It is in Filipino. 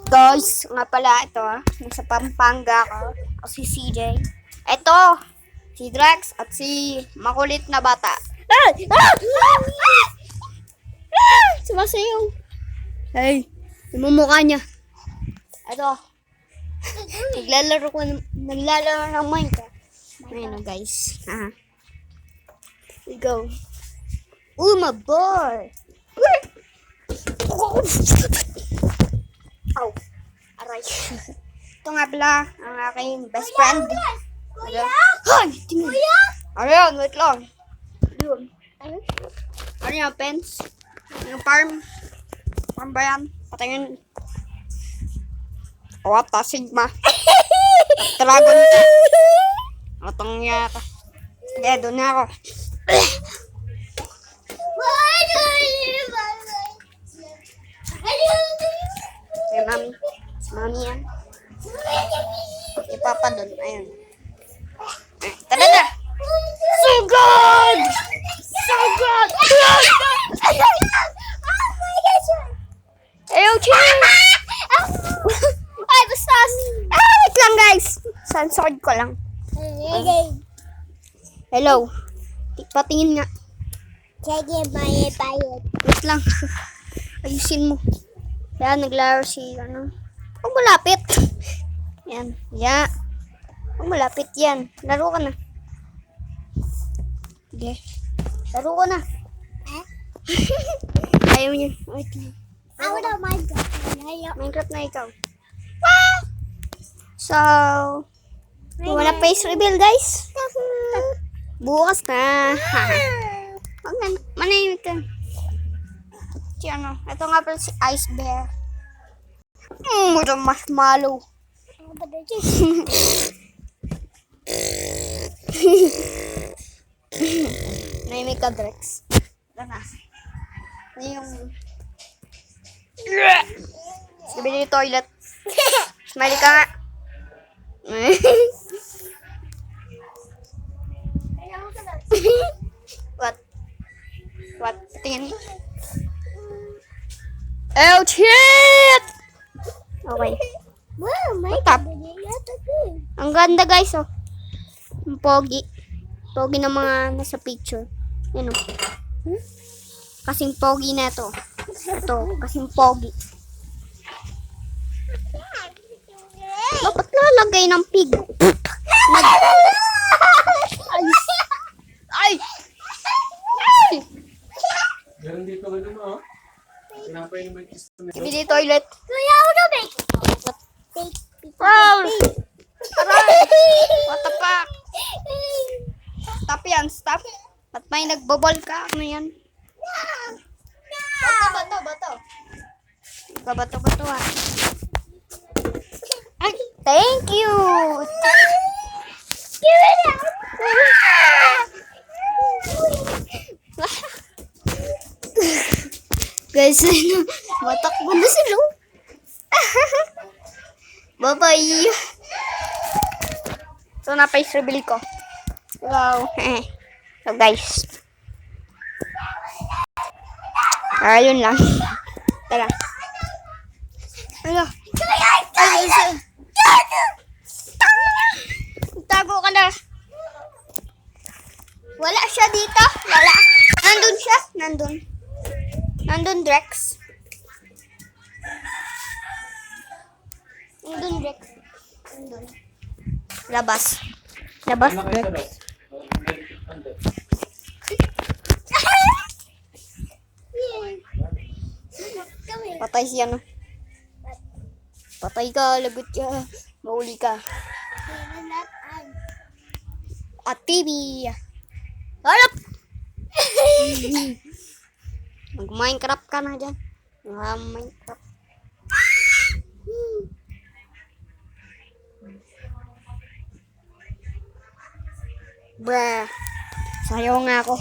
Guys, nga pala ito nasa Pampanga ako. Ako si CJ. Ito, si Drex at si makulit na bata. Sumasayaw. Hey, yung mukha niya. Ito. Naglalaro ng Minecraft. Ayun guys. We go. Oh, my boy. Ow. Aray. Ito nga pala ang aking best friend. Kuya! Hay! Kuya! Ayan, wait lang. Doon. Ano yung fence? Yung farm? Farm ba yan? Patingin. What a Sigma. Dragon. Atong yata. Sige, doon na ako. Kay mami. Si mami yan. Ipapa doon. Ayun. Tara na! So good! So good! Ayaw, chill! Ay, basta! Wait lang guys! Censored ko lang. Hello. Patingin nga. Wait lang. Ayusin mo. Yan, naglaro si ano. Huwag malapit. Yan. Ya. Huwag malapit yan. Laro ka na. Okay. Laro ka na. Ayaw niya. Wait lang. Minecraft na ikaw. So, you wanna face reveal guys? Bukas na. Manahimik ka. Si ano, ito nga pala si Ice Bear. Ito marshmallow. Nahimik ka, Drex. Ito na. Ano yung... Sabi niyo yung toilet. Smiley ka nga. What? Tingin. Oh, shit! Okay. Top. Ang ganda guys, oh. Ang pogi. Pogi ng mga nasa picture. Yan, oh. Kasing pogi na ito. Ito, kasing pogi. Dapat lalagay ng pig. Ay! Meron dito ka naman, oh. Pinapay naman kiss na. Ibili toilet. Kuya, ako na ba? Wow! Aray! What the fuck? Stop yan, stop. Ba't may nagbobol ka? Ano yan? Bato Ay, thank you! Guys, ano, matakbo na sila. Bye-bye. So, na-face reveal ko. Wow. So, guys. Ayun lang. Tara. Ano? Tago ka na. Wala siya dito. Wala. Nandun siya. Nandun, Drex. Nandun, Drex. Nandun. Labas, Drex. Patay siya, no? Patay ka, lagot ka. Mahuli ka. At TV. Harap! Mag-Minecraft ka na dyan. Minecraft. Bruh. Sayaw nga ako.